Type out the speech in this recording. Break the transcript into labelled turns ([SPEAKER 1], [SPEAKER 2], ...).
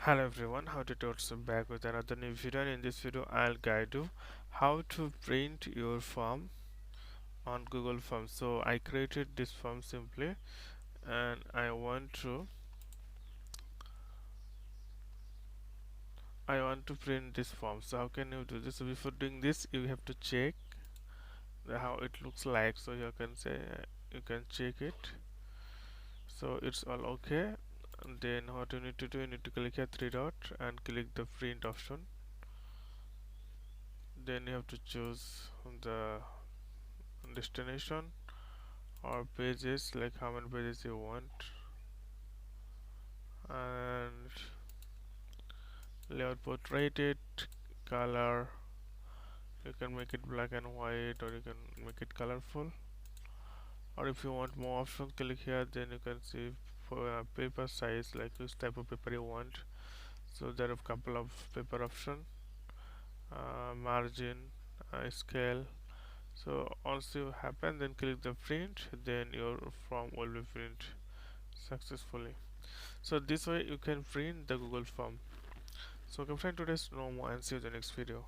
[SPEAKER 1] Hello everyone, how to Tuts back with another new video, and in this video I'll guide you how to print your form on Google Forms. So I created this form simply and I want to print this form. So how can you do this? So before doing this you have to check how it looks like. So you can say you can check it. So it's all okay. And then what you need to do, you need to click here three dot and click the print option. Then you have to choose the destination or pages, like how many pages you want, and layout portraited, color you can make it black and white or you can make it colorful, or if you want more options click here. Then you can see for paper size, like which type of paper you want. So there are a couple of paper option, margin, scale. So once you happen, then click the print, then your form will be print successfully. So this way you can print the Google form. So okay friend, today's no more, and see you in the next video.